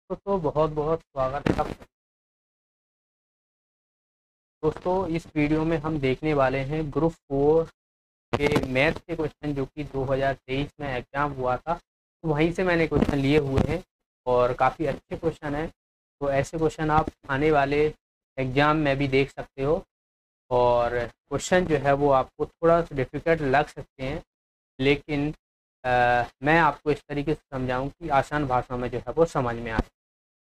दोस्तों बहुत बहुत स्वागत है आपका। दोस्तों इस वीडियो में हम देखने वाले हैं ग्रुप 4 के मैथ के क्वेश्चन जो कि 2023 में एग्ज़ाम हुआ था, तो वहीं से मैंने क्वेश्चन लिए हुए हैं और काफ़ी अच्छे क्वेश्चन हैं। तो ऐसे क्वेश्चन आप आने वाले एग्ज़ाम में भी देख सकते हो और क्वेश्चन जो है वो आपको थोड़ा सा डिफ़िकल्ट लग सकते हैं, लेकिन मैं आपको इस तरीके से समझाऊँ कि आसान भाषा में जो है वो समझ में आए।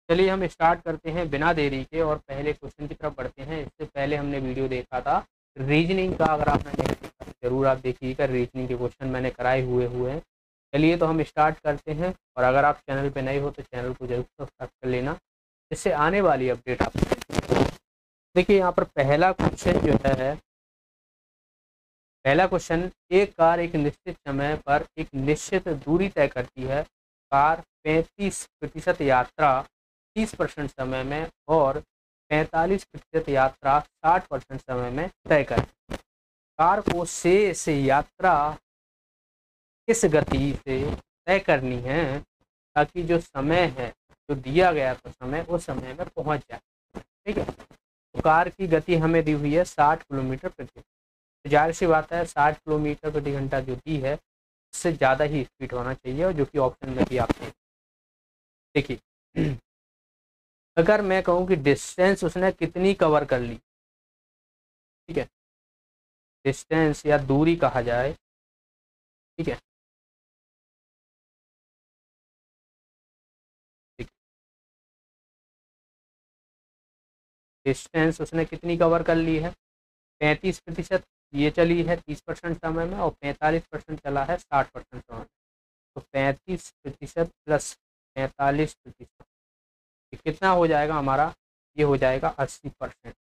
चलिए हम स्टार्ट करते हैं बिना देरी के और पहले क्वेश्चन की तरफ बढ़ते हैं। इससे पहले हमने वीडियो देखा था रीजनिंग का, अगर आपने नहीं देखा तो जरूर आप देखिएगा। रीजनिंग के क्वेश्चन मैंने कराए हुए हैं। चलिए तो हम स्टार्ट करते हैं और अगर आप चैनल पे नए हो तो चैनल को जरूर सब्सक्राइब कर लेना, इससे आने वाली अपडेट आपको। देखिए यहाँ पर पहला क्वेश्चन जो है, पहला क्वेश्चन, एक कार एक निश्चित समय पर एक निश्चित दूरी तय करती है। कार 35% यात्रा 30% समय में और 45% यात्रा 60% समय में तय करती है। कार को शेष यात्रा किस गति से तय करनी है ताकि जो समय है, जो दिया गया था समय, उस समय में पहुंच जाए। ठीक है, तो कार की गति हमें दी हुई है 60 किलोमीटर प्रति घंटा। तो जाहिर सी बात है 60 किलोमीटर प्रति घंटा जो दी है उससे ज़्यादा ही स्पीड होना चाहिए, और जो कि ऑप्शन में भी आपने देखिए। अगर मैं कहूँ कि डिस्टेंस उसने कितनी कवर कर ली, ठीक है, डिस्टेंस या दूरी कहा जाए, ठीक है, डिस्टेंस उसने कितनी कवर कर ली है, 35% ये चली है 30% समय में और 45% चला है 60% समय में। तो 35% प्लस 45% कितना हो जाएगा हमारा, ये हो जाएगा 80%।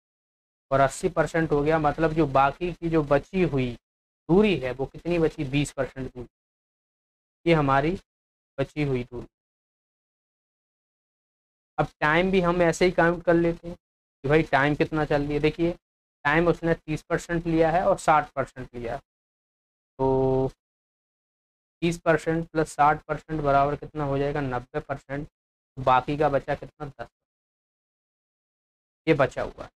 और 80% हो गया, मतलब जो बाकी की जो बची हुई दूरी है वो कितनी बची, 20% दूरी, ये हमारी बची हुई दूरी। अब टाइम भी हम ऐसे ही काउंट कर लेते हैं कि भाई टाइम कितना चल रही है। देखिए टाइम उसने 30% लिया है और 60% लिया है, तो 30% प्लस 60% बराबर कितना हो जाएगा, 90%। बाकी का बचा कितना, 10, ये बचा हुआ है।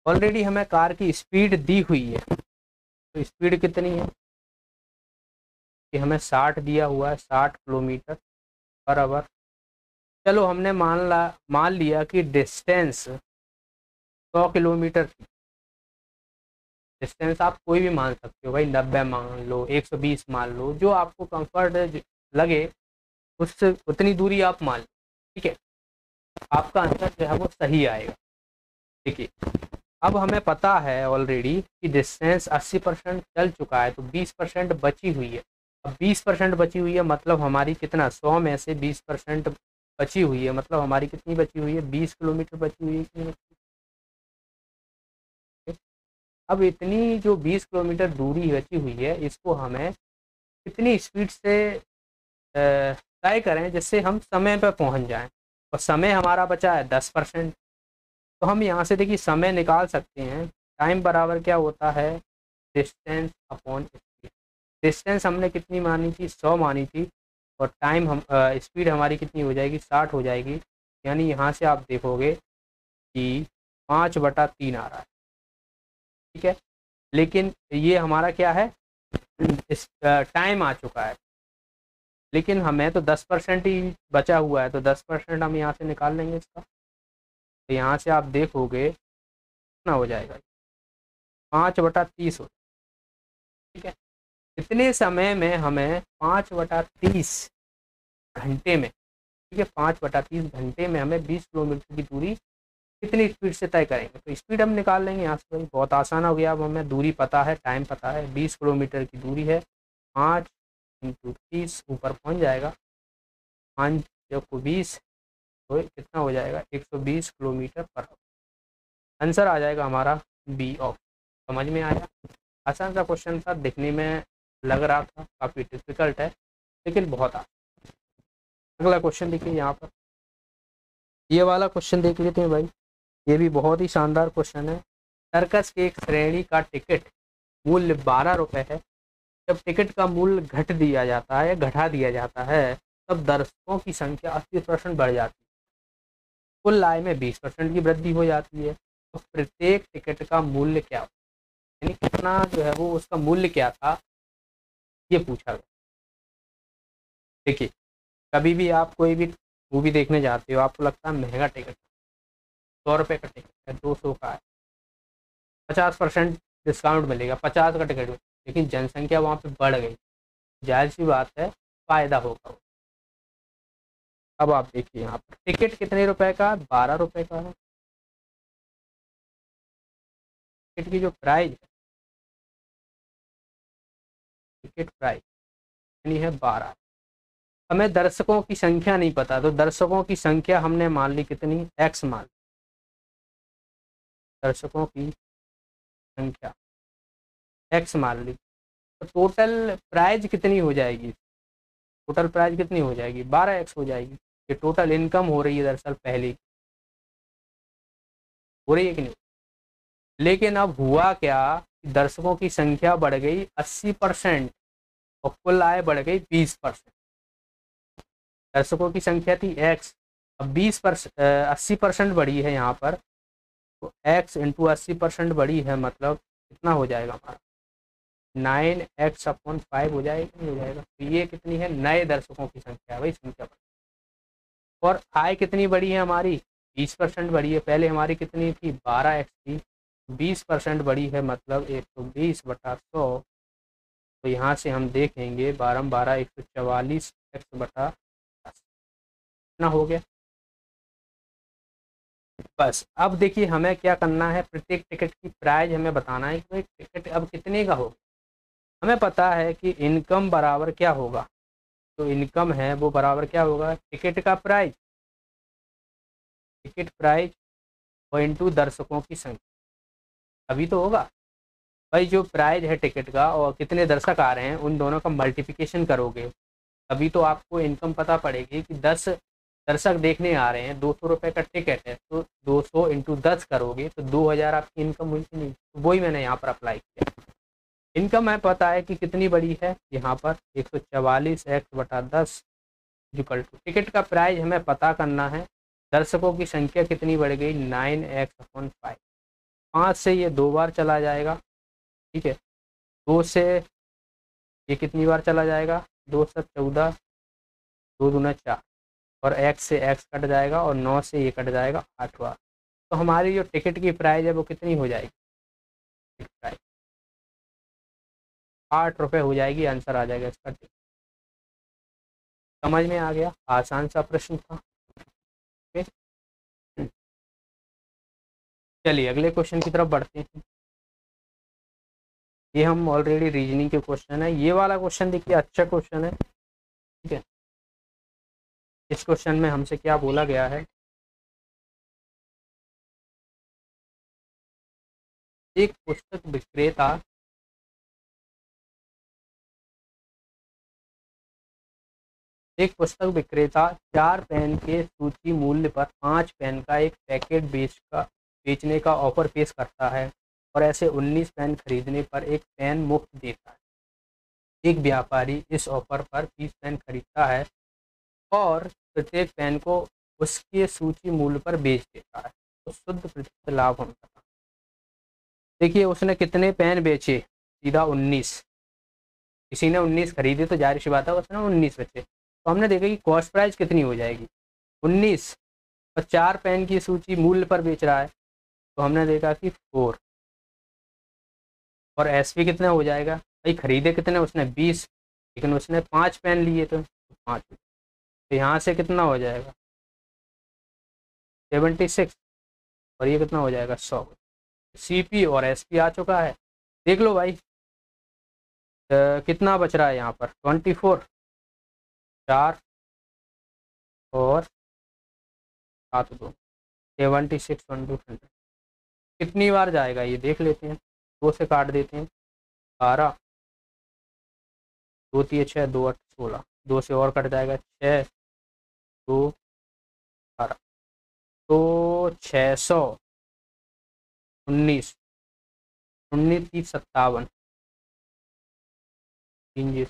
ऑलरेडी हमें कार की स्पीड दी हुई है, तो स्पीड कितनी है कि हमें 60 दिया हुआ है, 60 किलोमीटर पर आवर। चलो हमने मान लिया कि डिस्टेंस 100 किलोमीटर थी। डिस्टेंस आप कोई भी मान सकते हो भाई, 90 मान लो, 120 मान लो, जो आपको कंफर्ट लगे उससे उतनी दूरी आप मान लो। ठीक है, आपका आंसर जो है वो सही आएगा। देखिए अब हमें पता है ऑलरेडी कि डिस्टेंस 80% चल चुका है, तो 20% बची हुई है। अब 20% बची हुई है मतलब हमारी कितना, 100 में से 20% बची हुई है, मतलब हमारी कितनी बची हुई है, 20 किलोमीटर बची हुई है। अब इतनी जो 20 किलोमीटर दूरी बची हुई है, इसको हमें कितनी स्पीड से तय करें जिससे हम समय पर पहुंच जाएं। और समय हमारा बचा है 10%, तो हम यहाँ से देखिए समय निकाल सकते हैं। टाइम बराबर क्या होता है, डिस्टेंस अपॉन स्पीड। डिस्टेंस हमने कितनी मानी थी, 100 मानी थी, और टाइम हम स्पीड हमारी कितनी हो जाएगी, 60 हो जाएगी। यानी यहाँ से आप देखोगे कि 5/3 आ रहा है। ठीक है, लेकिन ये हमारा क्या है, इस टाइम आ चुका है, लेकिन हमें तो 10% ही बचा हुआ है, तो 10% हम यहाँ से निकाल लेंगे इसका। तो यहाँ से आप देखोगे कितना हो जाएगा, 5/30 हो। ठीक है, इतने समय में हमें 5/30 घंटे में, ठीक है, 5/30 घंटे में हमें 20 किलोमीटर की दूरी कितनी स्पीड से तय करेंगे। तो स्पीड हम निकाल लेंगे यहाँ से, भाई बहुत आसान हो गया। अब हमें दूरी पता है, टाइम पता है, 20 किलोमीटर की दूरी है, 5 × 30 ऊपर पहुँच जाएगा, 5 × 20 तो कितना हो जाएगा, 120 किलोमीटर पर आवर। आंसर आ जाएगा हमारा बी ऑफ। समझ में आया, आसान सा क्वेश्चन था, दिखने में लग रहा था काफ़ी डिफिकल्ट है, लेकिन बहुत आसान। अगला क्वेश्चन देखिए यहाँ पर, ये वाला क्वेश्चन देख लेते हैं भाई। ये भी बहुत ही शानदार क्वेश्चन है। सर्कस की एक श्रेणी का टिकट मूल्य 12 रुपये है। जब टिकट का मूल्य घट दिया जाता है, घटा दिया जाता है, तब दर्शकों की संख्या 80% बढ़ जाती है, कुल आय में 20% की वृद्धि हो जाती है। तो प्रत्येक टिकट का मूल्य क्या हो, यानी कितना जो है वो उसका मूल्य क्या था, ये पूछा गया। देखिए, कभी भी आप कोई भी मूवी देखने जाते हो, आपको लगता है महंगा टिकट, 100 रुपये का टिकट है, 200 का है, 50% डिस्काउंट मिलेगा, 50 का टिकट, लेकिन जनसंख्या वहाँ पे बढ़ गई, जाहिर सी बात है फायदा होगा। अब आप देखिए यहाँ पर टिकट कितने रुपए का है, 12 रुपये का है। टिकट की जो प्राइस है, टिकट प्राइस यानी है 12। हमें दर्शकों की संख्या नहीं पता, तो दर्शकों की संख्या हमने मान ली कितनी, एक्स मान ली। दर्शकों की संख्या एक्स मान ली, तो टोटल प्राइज कितनी हो जाएगी, टोटल प्राइस कितनी हो जाएगी, 12x हो जाएगी। ये टोटल इनकम हो रही है दरअसल पहले हो रही है कि नहीं। लेकिन अब हुआ क्या, दर्शकों की संख्या बढ़ गई 80% और कुल आय बढ़ गई 20%। दर्शकों की संख्या थी x, अब 20% 80% बढ़ी है यहाँ पर, तो x इंटू 80% बढ़ी है, मतलब कितना हो जाएगा हमारा 9x/5 हो जाएगा, नहीं हो जाएगा। तो ये कितनी है, नए दर्शकों की संख्या है भाई, संख्या बढ़ी। और आय कितनी बढ़ी है हमारी, 20% बढ़ी है, पहले हमारी कितनी थी 12x थी, 20% बढ़ी है, मतलब 120/100। तो यहाँ से हम देखेंगे 12 12 144x/10 कितना हो गया। बस अब देखिए हमें क्या करना है, प्रत्येक टिकट की प्राइस हमें बताना है कि टिकट अब कितने का होगा। हमें पता है कि इनकम बराबर क्या होगा, तो इनकम है वो बराबर क्या होगा, टिकट का प्राइस, टिकट प्राइस और इंटू दर्शकों की संख्या, अभी तो होगा भाई। जो प्राइस है टिकट का और कितने दर्शक आ रहे हैं, उन दोनों का मल्टीप्लिकेशन करोगे, अभी तो आपको इनकम पता पड़ेगी कि 10 दर्शक देखने आ रहे हैं, 200 रुपये का टिकट है, तो 200 इंटू 10 करोगे तो 2000 आपकी इनकम हुई कि नहीं। तो वही मैंने यहाँ पर अप्लाई किया। इनकम है पता है कि कितनी बड़ी है, यहाँ पर 144x/10 इक्वल टू टिकट का प्राइस हमें पता करना है, दर्शकों की संख्या कितनी बढ़ गई 9x/5। 5 से ये 2 बार चला जाएगा, ठीक है, 2 से ये कितनी बार चला जाएगा, 2 से 14, 2 दूना 4, और x से x कट जाएगा और 9 से ये कट जाएगा 8 बार। तो हमारी जो टिकट की प्राइस है वो कितनी हो जाएगी, प्राइस 8 रुपये हो जाएगी, आंसर आ जाएगा इसका। समझ में आ गया, आसान सा प्रश्न था। ओके, चलिए अगले क्वेश्चन की तरफ बढ़ते हैं। ये हम ऑलरेडी रीजनिंग के क्वेश्चन है, ये वाला क्वेश्चन देखिए अच्छा क्वेश्चन है, ठीक है। इस क्वेश्चन में हमसे क्या बोला गया है, एक पुस्तक विक्रेता एक पुस्तक विक्रेता 4 पेन के सूची मूल्य पर 5 पेन का एक पैकेट बेचने का ऑफर पेश करता है और ऐसे 19 पेन खरीदने पर एक पेन मुफ्त देता है। एक व्यापारी इस ऑफर पर 20 पेन खरीदता है और प्रत्येक पेन को उसके सूची मूल्य पर बेच देता है, तो शुद्ध प्रतिशत लाभ हम बताएं। देखिए उसने कितने पेन बेचे, सीधा 19, किसी ने 19 खरीदे तो जाहिर सी बात है उसने 19 बेचे। तो हमने देखा कि कॉस्ट प्राइस कितनी हो जाएगी 19, और 4 पेन की सूची मूल्य पर बेच रहा है, तो हमने देखा कि 4, और एसपी कितना हो जाएगा, भाई खरीदे कितने उसने 20, लेकिन उसने 5 पेन लिए तो 5, तो यहाँ से कितना हो जाएगा 76, और ये कितना हो जाएगा 100। सीपी और एसपी आ चुका है, देख लो भाई कितना बच रहा है यहाँ पर 24, 4 और 7 2 76 100। कितनी बार जाएगा ये देख लेते हैं, 2 से काट देते हैं, 12, 2 3 6, 2 8 16, 2 से और कट जाएगा 6, 2 18, तो 600, 19, 19 30 57, 3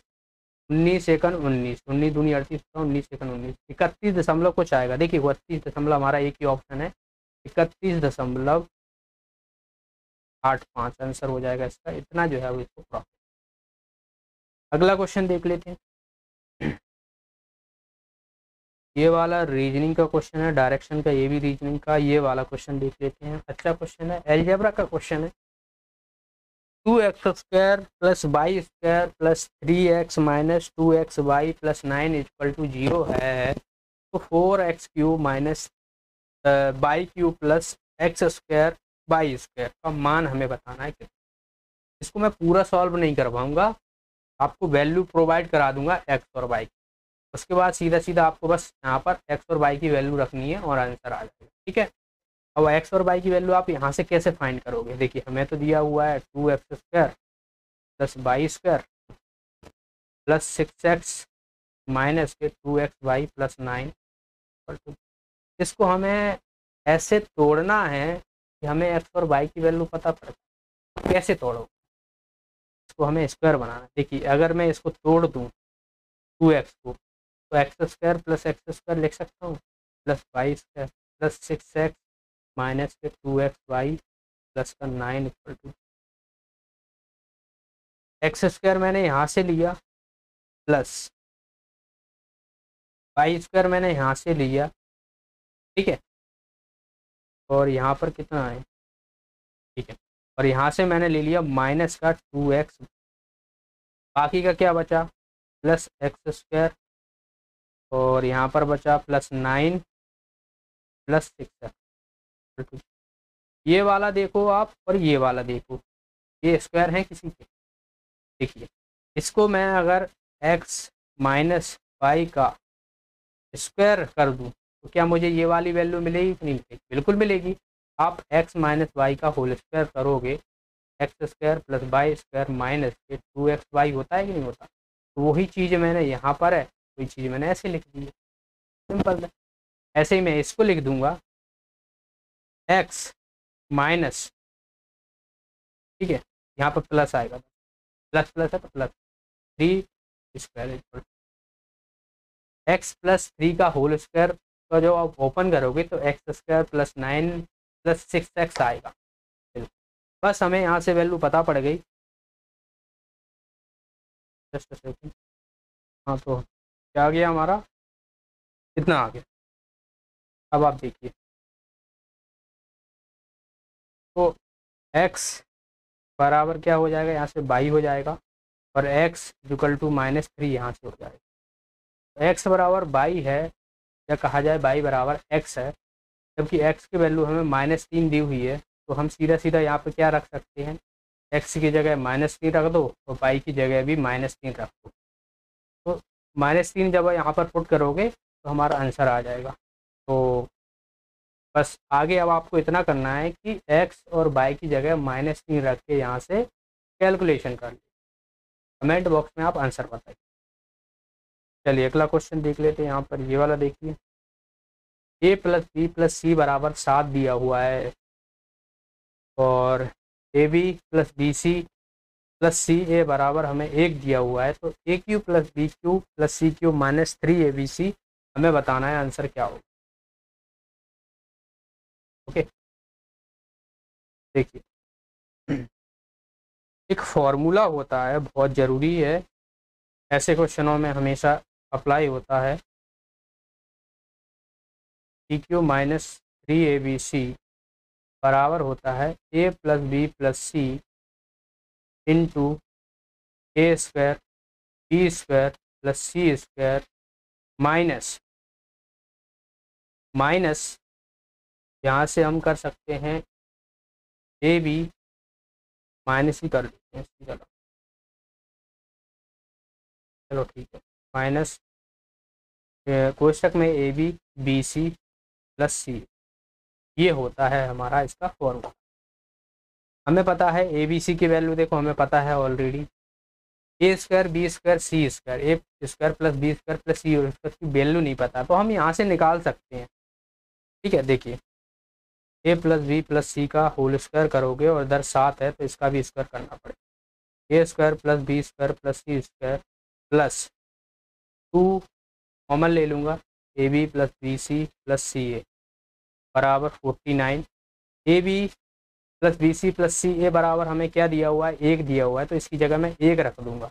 19 एकन 19, 19 दूनी 38, 19 एकन 19, 31 दशमलव कुछ आएगा। देखिए 32 दशमलव हमारा एक ही ऑप्शन है, 31.85 आंसर हो जाएगा इसका। इतना जो है वो इसको प्रॉफिट। अगला क्वेश्चन देख लेते हैं। ये वाला रीजनिंग का क्वेश्चन है, डायरेक्शन का, ये भी रीजनिंग का। ये वाला क्वेश्चन देख लेते हैं, अच्छा क्वेश्चन है, अलजेब्रा का क्वेश्चन है। 2x² + y² + 3x - 2xy + 9 = 0 है, तो 4x³ - y³ + x² y² का मान हमें बताना है। इसको मैं पूरा सॉल्व नहीं कर पाऊंगा, आपको वैल्यू प्रोवाइड करा दूंगा x और y। उसके बाद सीधा सीधा आपको बस यहाँ पर x और y की वैल्यू रखनी है और आंसर आ जाएगा। ठीक है, अब x और y की वैल्यू आप यहाँ से कैसे फाइंड करोगे? देखिए हमें तो दिया हुआ है 2x² + y² + 6x - 2xy + 9। इसको हमें ऐसे तोड़ना है कि हमें x और y की वैल्यू पता पड़े। कैसे तोड़ो? इसको हमें स्क्वायर बनाना है। देखिए अगर मैं इसको तोड़ दूँ 2x को, तो x² + x² लिख सकता हूँ, + y² + 6x - 2xy + 9 = x² मैंने यहाँ से लिया, प्लस y² मैंने यहाँ से लिया। ठीक है, और यहाँ पर कितना है? ठीक है, और यहाँ से मैंने ले लिया माइनस का 2x, बाकी का क्या बचा? + x², और यहाँ पर बचा +9 + 6x। ये वाला देखो आप और ये वाला देखो, ये स्क्वायर हैं किसी के? देखिए इसको मैं अगर x - y का स्क्वायर कर दूं तो क्या मुझे ये वाली वैल्यू मिलेगी कि नहीं मिलेगी? बिल्कुल मिलेगी। आप x - y का होल स्क्वायर करोगे, x² + y² - 2xy होता है कि नहीं होता? तो वही चीज़ मैंने यहाँ पर है, वही चीज़ मैंने ऐसे लिख दी है, सिंपल है। ऐसे ही मैं इसको लिख दूंगा x माइनस, ठीक है, यहाँ पर प्लस आएगा, प्लस प्लस है तो प्लस 3² x + 3 का होल स्क्वायर का जो आप ओपन करोगे तो x² + 9 + 6x आएगा। बस हमें यहाँ से वैल्यू पता पड़ गई। जस्ट सेकंड, हाँ तो क्या आ गया हमारा? इतना आ गया। अब आप देखिए, तो x बराबर क्या हो जाएगा? यहाँ से y हो जाएगा, और x = -3 यहाँ से हो जाएगा। x बराबर y है, या कहा जाए y बराबर x है, जबकि x की वैल्यू हमें -3 दी हुई है, तो हम सीधा सीधा यहाँ पे क्या रख सकते हैं? x की जगह -3 रख दो और y की जगह भी -3 रख दो। तो -3 जब यहाँ पर पुट करोगे तो हमारा आंसर आ जाएगा। तो बस आगे अब आपको इतना करना है कि x और y की जगह -3 रख के यहाँ से कैलकुलेशन कर लीजिए। कमेंट बॉक्स में आप आंसर बताइए। चलिए अगला क्वेश्चन देख लेते हैं। यहाँ पर ये वाला देखिए, a + b + c = 7 दिया हुआ है, और AB + BC + CA बराबर हमें 1 दिया हुआ है, तो AQ + BQ + CQ - 3ABC हमें बताना है आंसर क्या होगा। ओके, देखिए एक फॉर्मूला होता है, बहुत ज़रूरी है, ऐसे क्वेश्चनों में हमेशा अप्लाई होता है। PQ - 3ABC बराबर होता है A + B + C × A² B² + C² minus यहाँ से हम कर सकते हैं AB माइनस ही कर देते हैं सीधा, चलो ठीक है, माइनस कोष्टक में AB BC + C, ये होता है हमारा इसका फॉर्मूला। हमें पता है ABC की वैल्यू, देखो हमें पता है already, A² B² C², A² + B² + C, इसकी वैल्यू नहीं पता, तो हम यहाँ से निकाल सकते हैं। ठीक है, देखिए A + B + C का होल स्क्वायर करोगे और इधर 7 है तो इसका भी स्क्वायर करना पड़ेगा। A² + B² + C² 2 कॉमन ले लूँगा, a b plus b c plus c a बराबर 49। A b plus b c plus c a बराबर हमें क्या दिया हुआ है, 1 दिया हुआ है, तो इसकी जगह मैं 1 रख दूँगा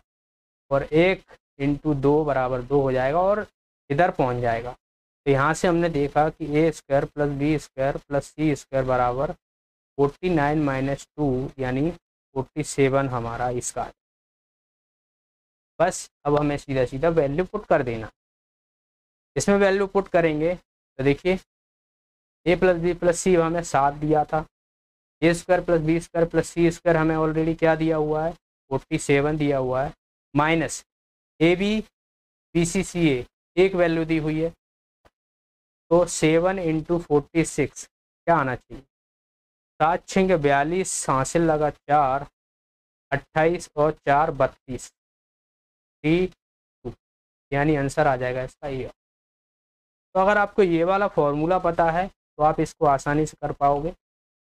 और 1 इंटू 2 बराबर 2 हो जाएगा और इधर पहुँच जाएगा। तो यहाँ से हमने देखा कि a square plus b square plus c square बराबर 49 माइनस 2 यानी 47 हमारा इसका। बस अब हमें सीधा सीधा वैल्यू पुट कर देना। इसमें वैल्यू पुट करेंगे तो देखिए a plus b plus c हमें 7 दिया था, a square plus b square plus c square हमें ऑलरेडी क्या दिया हुआ है, 47 दिया हुआ है, minus a b b c c a एक वैल्यू दी हुई है, तो 7 इंटू 46 क्या आना चाहिए, 7 6 42 हासिल लगा 4 28 और 4 32 3 2 यानी आंसर आ जाएगा इसका ये। तो अगर आपको ये वाला फॉर्मूला पता है तो आप इसको आसानी से कर पाओगे,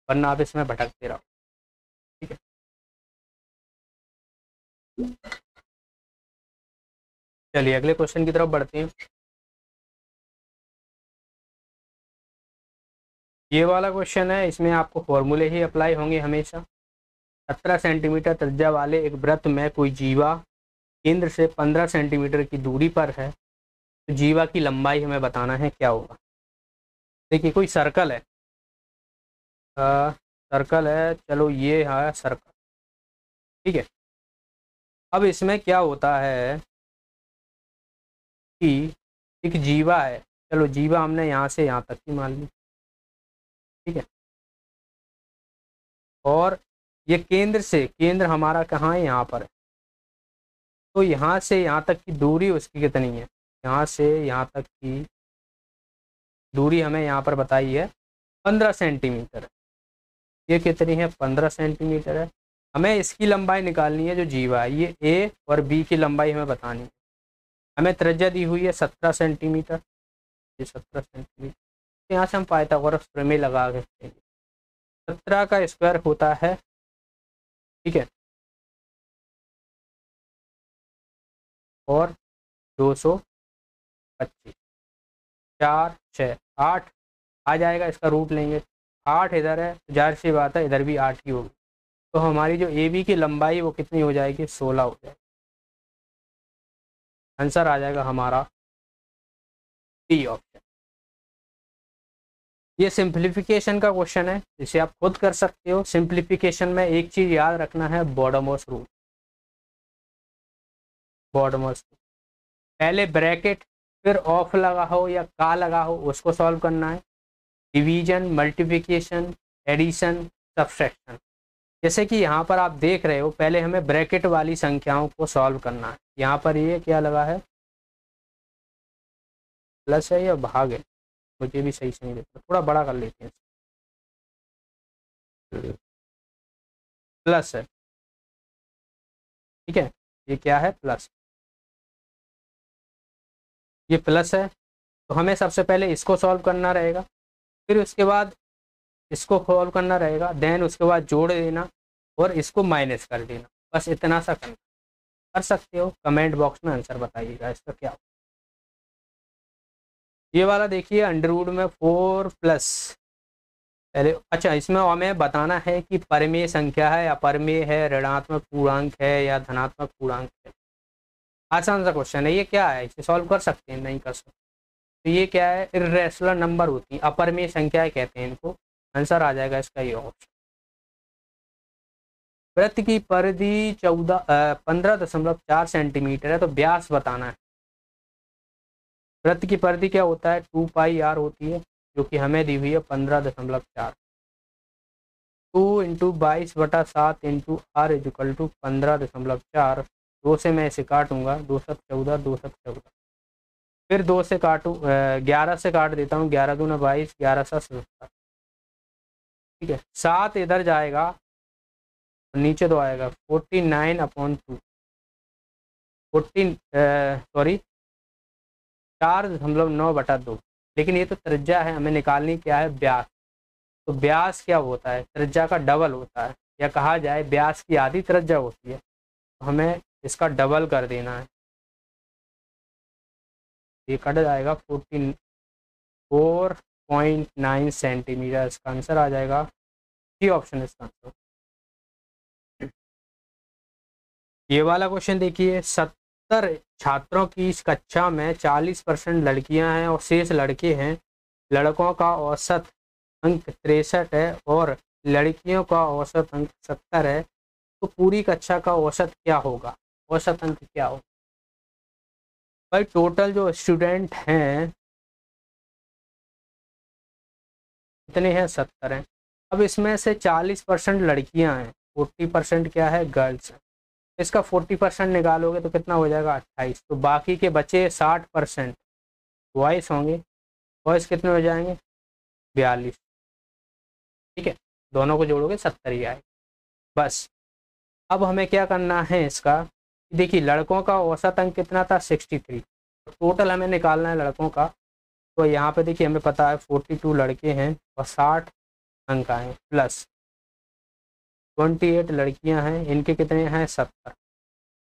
वरना आप इसमें भटकते रहो। ठीक है, चलिए अगले क्वेश्चन की तरफ बढ़ते हैं। ये वाला क्वेश्चन है, इसमें आपको फॉर्मूले ही अप्लाई होंगे हमेशा। 17 सेंटीमीटर त्रिज्या वाले एक वृत्त में कोई जीवा केंद्र से 15 सेंटीमीटर की दूरी पर है, तो जीवा की लंबाई हमें बताना है, क्या होगा। देखिए कोई सर्कल है, सर्कल है, चलो ये है सर्कल। ठीक है, अब इसमें क्या होता है कि एक जीवा है, चलो जीवा हमने यहाँ से यहाँ तक की मान ली। ठीक है, और ये केंद्र से, केंद्र हमारा कहाँ है, यहाँ पर है, तो यहाँ से यहाँ तक की दूरी उसकी कितनी है, यहाँ से यहाँ तक की दूरी हमें यहाँ पर बताई है 15 सेंटीमीटर है। ये कितनी है, 15 सेंटीमीटर है। हमें इसकी लंबाई निकालनी है जो जीवा है, ये ए और बी की लंबाई हमें बतानी है। हमें त्रिज्या दी हुई है 17 सेंटीमीटर, ये 17 सेंटीमीटर। तो यहाँ से हम पाइथागोरस प्रमेय लगा सकते हैं। 17 का स्क्वायर होता है, ठीक है, और 225, 4 6 8 आ जाएगा, इसका रूट लेंगे, 8 इधर है तो जाहिर सी बात है इधर भी 8 ही होगी। तो हमारी जो ए बी की लंबाई वो कितनी हो जाएगी, 16 हो जाएगी। आंसर आ जाएगा हमारा डी ऑप्शन। ये सिंप्लीफिकेशन का क्वेश्चन है, इसे आप खुद कर सकते हो। सिंप्लीफिकेशन में एक चीज़ याद रखना है, बॉडमोस रूल। बॉडमोस पहले ब्रैकेट फिर ऑफ लगा हो या का लगा हो उसको सॉल्व करना है। Division, multiplication, addition, subtraction. जैसे कि यहाँ पर आप देख रहे हो, पहले हमें ब्रैकेट वाली संख्याओं को सॉल्व करना है। यहाँ पर ये क्या लगा है, प्लस है या भाग है, मुझे भी सही से नहीं देखता, थोड़ा बड़ा कर लेते हैं। प्लस है, ठीक है, ये क्या है, प्लस। ये प्लस है तो हमें सबसे पहले इसको सॉल्व करना रहेगा, फिर उसके बाद इसको सॉल्व करना रहेगा, देन उसके बाद जोड़ देना और इसको माइनस कर देना। बस इतना सा करना। कर सकते हो, कमेंट बॉक्स में आंसर बताइएगा इसका क्या। ये वाला देखिए, अंडरवुड में 4 प्लस पहले, अच्छा इसमें हमें बताना है कि परमेय संख्या है, अपरमेय है, ऋणात्मक पूर्णांक है या धनात्मक पूर्णांक है। आसान सा क्वेश्चन है, ये क्या है, इसे सॉल्व कर सकते हैं, नहीं कर सकते। तो ये क्या है, इर्रेशनल नंबर होती है, अपरमेय संख्याएं कहते हैं इनको। आंसर आ जाएगा इसका ये ऑप्शन। वृत्त की परिधि 15.4 सेंटीमीटर है, तो व्यास बताना है। वृत्त की परिधि क्या होता है, 2 पाई आर होती है, जो कि हमें दी हुई है 15.4। 2 into 22/7 into r is equal to 15.4। 2 से मैं इसे काटूंगा, 2 7 14, 2 7 14, फिर 2 से काटूँ, 11 से काट देता हूँ, 11 दूना 22, 11 7 17। ठीक है, 7 इधर जाएगा, नीचे तो आएगा 49/2, 4.9/2। लेकिन ये तो त्रिज्या है, हमें निकालनी क्या है, व्यास। तो व्यास क्या होता है, त्रिज्या का डबल होता है, या कहा जाए व्यास की आधी त्रिज्या होती है, तो हमें इसका डबल कर देना है। ये कट जाएगा 44.9 सेंटीमीटर। इसका आंसर आ जाएगा, ये ऑप्शन है इसका आंसर। ये वाला क्वेश्चन देखिए, 70 छात्रों की इस कक्षा में 40% लड़कियां हैं और शेष लड़के हैं। लड़कों का औसत अंक 63 है और लड़कियों का औसत अंक 70 है, तो पूरी कक्षा का औसत क्या होगा? औसत अंक क्या होगा भाई? टोटल जो स्टूडेंट हैं कितने हैं? 70 हैं। अब इसमें से 40% लड़कियां हैं, 40% क्या है? गर्ल्स हैं। इसका 40% निकालोगे तो कितना हो जाएगा? 28। तो बाकी के बचे 60% बॉयज़ होंगे। बॉयज़ कितने हो जाएंगे? 42। ठीक है, दोनों को जोड़ोगे 70 ही आएगा। बस अब हमें क्या करना है इसका, देखिए लड़कों का औसत अंक कितना था? 63। टोटल हमें निकालना है लड़कों का। तो यहाँ पे देखिए हमें पता है 42 लड़के हैं और 60 अंक आए, प्लस 28 लड़कियां हैं, इनके कितने हैं? 70।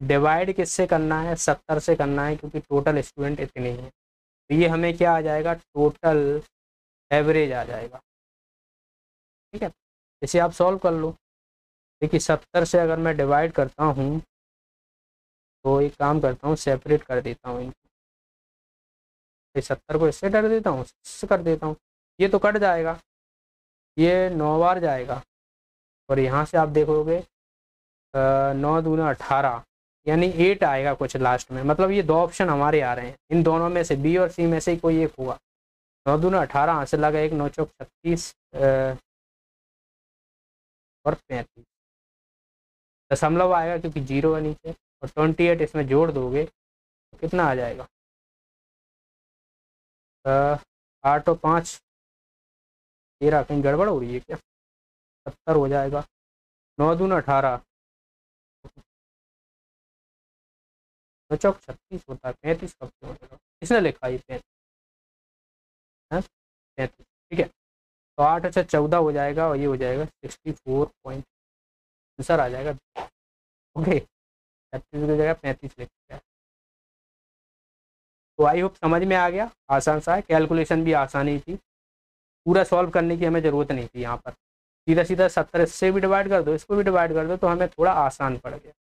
डिवाइड किससे करना है? 70 से करना है, क्योंकि टोटल स्टूडेंट इतने ही हैं। तो ये हमें क्या आ जाएगा? टोटल एवरेज आ जाएगा। ठीक है, इसे आप सॉल्व कर लो। देखिए 70 से अगर मैं डिवाइड करता हूँ तो एक काम करता हूँ, सेपरेट कर देता हूँ इनको। 70 को इससे कर देता हूँ, इससे कर देता हूँ, ये तो कट जाएगा, ये 9 बार जाएगा। और यहाँ से आप देखोगे 9 दूना 18, यानी 8 आएगा कुछ लास्ट में। मतलब ये दो ऑप्शन हमारे आ रहे हैं, इन दोनों में से बी और सी में से ही कोई एक होगा। 9 दूना 18, हासिल लगा एक, 9 चौक 36 और 35। दशमलव आएगा क्योंकि 0 है नीचे, और 28 इसमें जोड़ दोगे तो कितना आ जाएगा? 8 और 5 13, कहीं गड़बड़ हो रही है क्या? 70 हो जाएगा। 9 दूना 18, 9 चौक 36 होता है, 35 कब से हो जाएगा? इसने लिखा ये 35 है, 35। ठीक है, तो 8 अच्छा 14 हो जाएगा और ये हो जाएगा 64 पॉइंट, आंसर आ जाएगा। ओके, 36 की जगह 35 लिख दिया। तो आई होप समझ में आ गया, आसान सा है, कैलकुलेशन भी आसानी थी, पूरा सॉल्व करने की हमें ज़रूरत नहीं थी। यहाँ पर सीधा सीधा 70 से भी डिवाइड कर दो, इसको भी डिवाइड कर दो, तो हमें थोड़ा आसान पड़ गया।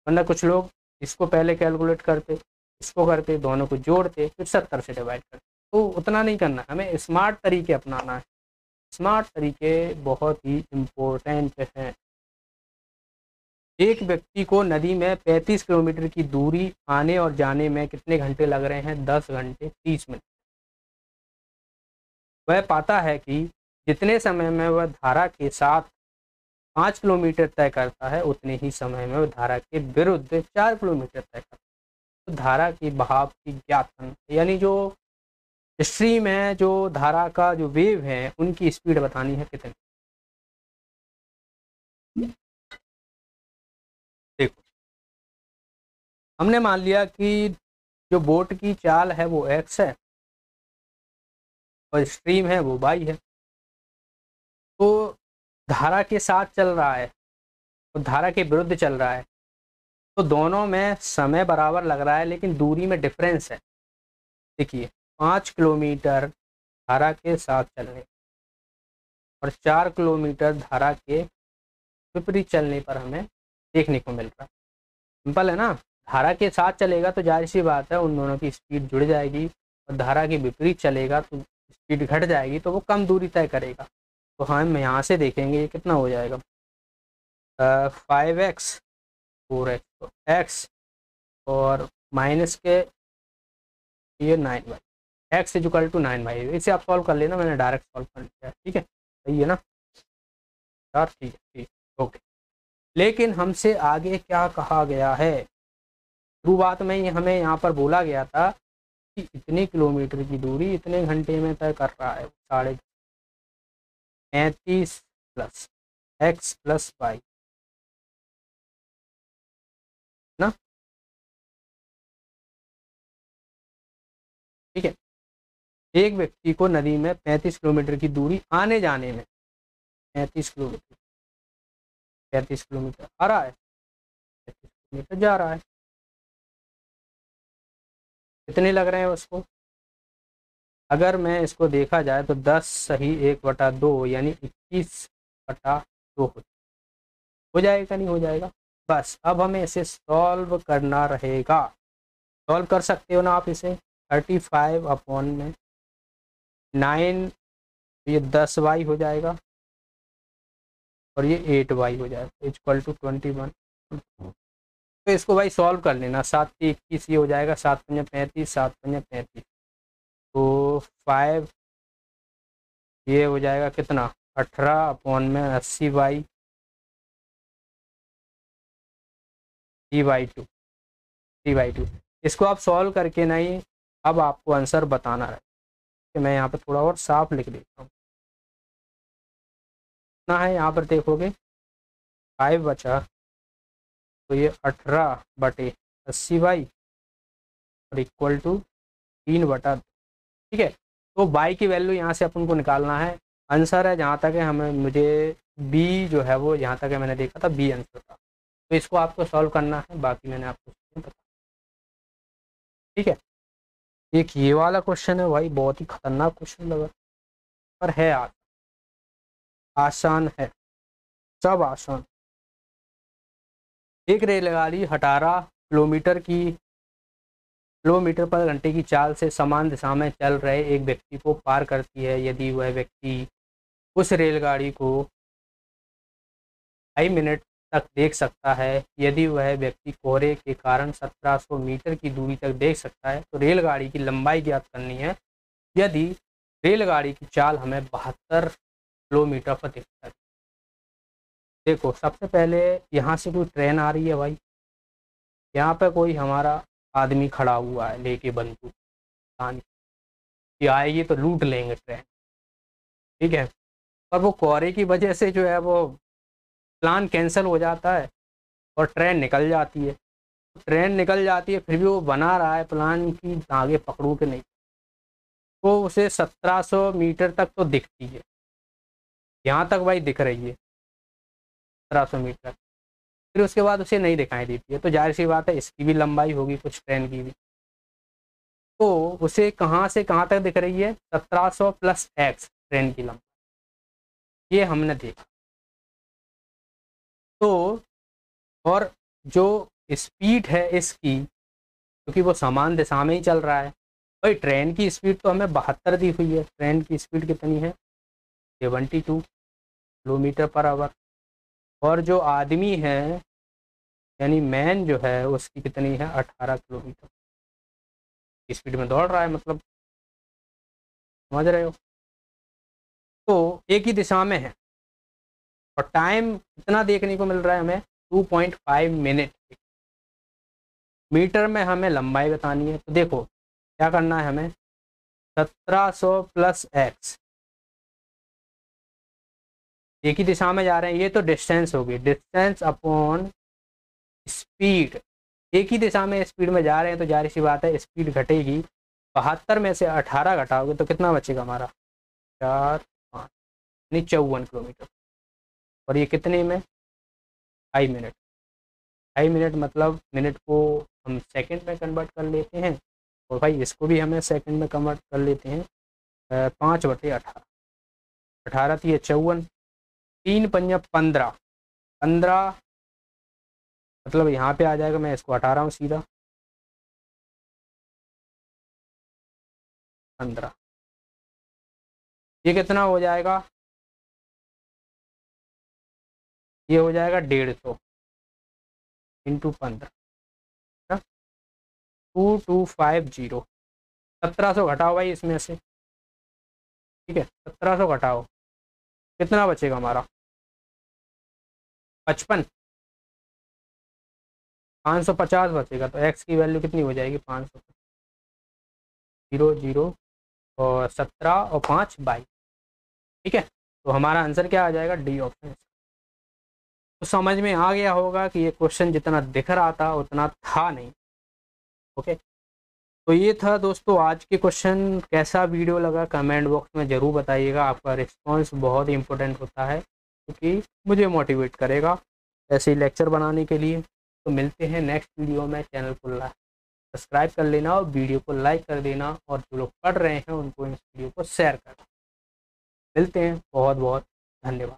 वरना कुछ लोग इसको पहले कैलकुलेट करते, इसको करते, दोनों को जोड़ते, फिर 70 से डिवाइड करते। तो उतना नहीं करना, हमें स्मार्ट तरीके अपनाना है। स्मार्ट तरीके बहुत ही इम्पोर्टेंट हैं। एक व्यक्ति को नदी में 35 किलोमीटर की दूरी आने और जाने में कितने घंटे लग रहे हैं? 10 घंटे 30 मिनट। वह पाता है कि जितने समय में वह धारा के साथ 5 किलोमीटर तय करता है, उतने ही समय में वह धारा के विरुद्ध 4 किलोमीटर तय करता है। तो धारा की बहाव की ज्ञात, यानी जो स्ट्रीम है, जो धारा का जो वेव है, उनकी स्पीड बतानी है कितनी। देखो, हमने मान लिया कि जो बोट की चाल है वो x है और स्ट्रीम है वो y है। तो धारा के साथ चल रहा है और धारा के विरुद्ध चल रहा है, तो दोनों में समय बराबर लग रहा है, लेकिन दूरी में डिफरेंस है। देखिए 5 किलोमीटर धारा के साथ चलने और 4 किलोमीटर धारा के विपरीत चलने पर हमें देखने को मिल रहा है। सिंपल है ना, धारा के साथ चलेगा तो जाहिर सी बात है उन दोनों की स्पीड जुड़ जाएगी, और धारा के विपरीत चलेगा तो स्पीड घट जाएगी, तो वो कम दूरी तय करेगा। तो हम यहाँ से देखेंगे ये कितना हो जाएगा, 5x 4x, तो x और माइनस के ये 9y, x equal to 9y। इसे आप सॉल्व कर लेना, मैंने डायरेक्ट सॉल्व कर लिया है। ठीक है, सही है ना यार? ठीक है, ठीक, ओके। लेकिन हमसे आगे क्या कहा गया है? शुरुआत में ही हमें यहाँ पर बोला गया था कि इतने किलोमीटर की दूरी इतने घंटे में तय कर रहा है, 35 प्लस x प्लस वाई ना। ठीक है, एक व्यक्ति को नदी में 35 किलोमीटर की दूरी आने जाने में, 35 किलोमीटर आ रहा है, 35 किलोमीटर जा रहा है, कितने लग रहे हैं उसको? अगर मैं इसको देखा जाए तो 10 सही 1/2 यानी 21/2 हो जाएगा, नहीं हो जाएगा। बस अब हमें इसे सॉल्व करना रहेगा। सॉल्व कर सकते हो ना आप इसे। 35/9, ये 10y हो जाएगा और ये 8y हो जाएगा इक्वल टू 21। तो इसको भाई सॉल्व कर लेना। 7 से 21 ये हो जाएगा, 7 पंजे 35, 7 पंजे 35, तो 5 ये हो जाएगा कितना 18/80y 3/2 3/2। इसको आप सॉल्व करके नहीं, अब आपको आंसर बताना है। कि मैं यहाँ पर थोड़ा और साफ लिख देता हूँ। कितना है यहाँ पर देखोगे 5 बचा, तो ये 18/80y और इक्वल टू 3/2। ठीक है, तो y की वैल्यू यहाँ से अपन को निकालना है। आंसर है जहाँ तक है हमें, मुझे b जो है वो यहाँ तक है मैंने देखा था b आंसर था। तो इसको आपको सॉल्व करना है, बाकी मैंने आपको बता। ठीक है, एक ये वाला क्वेश्चन है भाई, बहुत ही खतरनाक क्वेश्चन लगा, पर है आसान है, सब आसान। एक रेलगाड़ी 18 किलोमीटर पर घंटे की चाल से समान दिशा में चल रहे एक व्यक्ति को पार करती है। यदि वह व्यक्ति उस रेलगाड़ी को 2.5 मिनट तक देख सकता है, यदि वह व्यक्ति कोहरे के कारण 1700 मीटर की दूरी तक देख सकता है, तो रेलगाड़ी की लंबाई ज्ञात करनी है। यदि रेलगाड़ी की चाल हमें 72 किलोमीटर पर दिखता है। देखो सबसे पहले यहाँ से कोई ट्रेन आ रही है भाई, यहाँ पे कोई हमारा आदमी खड़ा हुआ है लेके बंदूक, कि आएगी तो लूट लेंगे ट्रेन। ठीक है, पर वो कोहरे की वजह से जो है वो प्लान कैंसिल हो जाता है और ट्रेन निकल जाती है। ट्रेन निकल जाती है, फिर भी वो बना रहा है प्लान की आगे पकड़ू के नहीं, तो उसे 1700 मीटर तक तो दिखती है। यहाँ तक भाई दिख रही है 1700 मीटर, फिर उसके बाद उसे नहीं दिखाई देती है। तो जाहिर सी बात है इसकी भी लंबाई होगी कुछ, ट्रेन की भी। तो उसे कहाँ से कहाँ तक दिख रही है 1700 प्लस x ट्रेन की लंबाई, ये हमने देखा। तो और जो स्पीड है इसकी, क्योंकि वो समान दिशा में ही चल रहा है भाई, ट्रेन की स्पीड तो हमें 72 दी हुई है। ट्रेन की स्पीड कितनी है 72 किलोमीटर पर आवर। और जो आदमी है यानी मैन जो है उसकी कितनी है 18 किलोमीटर स्पीड में दौड़ रहा है, मतलब समझ रहे हो। तो एक ही दिशा में है और टाइम कितना देखने को मिल रहा है हमें 2.5 मिनट। मीटर में हमें लंबाई बतानी है, तो देखो क्या करना है हमें 1700 प्लस x, एक ही दिशा में जा रहे हैं, ये तो डिस्टेंस होगी, डिस्टेंस अपॉन स्पीड। एक ही दिशा में स्पीड में जा रहे हैं तो जाहिर सी बात है स्पीड घटेगी। 72 में से 18 घटाओगे तो कितना बचेगा हमारा 4 5 यानी 54 किलोमीटर। और ये कितने में 2.5 मिनट। 2.5 मिनट मतलब मिनट को हम सेकंड में कन्वर्ट कर लेते हैं, और भाई इसको भी हमें सेकंड में कन्वर्ट कर लेते हैं। 5/18, 18 थी 54, 3 पंजा 15, 15 मतलब यहाँ पे आ जाएगा, मैं इसको हटा रहा हूँ सीधा 15। ये कितना हो जाएगा, ये हो जाएगा 150 इंटू 15, 2250। 1700 घटाओ भाई इसमें से, ठीक है 1700 घटाओ, कितना बचेगा हमारा 55, 550 बचेगा। तो x की वैल्यू कितनी हो जाएगी 500, 0 0 और 17 और 5 22। ठीक है, तो हमारा आंसर क्या आ जाएगा डी ऑप्शन। तो समझ में आ गया होगा कि ये क्वेश्चन जितना दिख रहा था उतना था नहीं। ओके, तो ये था दोस्तों आज के क्वेश्चन। कैसा वीडियो लगा कमेंट बॉक्स में ज़रूर बताइएगा, आपका रिस्पांस बहुत ही इंपॉर्टेंट होता है क्योंकि मुझे मोटिवेट करेगा ऐसे ही लेक्चर बनाने के लिए। तो मिलते हैं नेक्स्ट वीडियो में, चैनल को सब्सक्राइब कर लेना और वीडियो को लाइक कर देना, और जो लोग पढ़ रहे हैं उनको इस वीडियो को शेयर करना। मिलते हैं, बहुत बहुत धन्यवाद।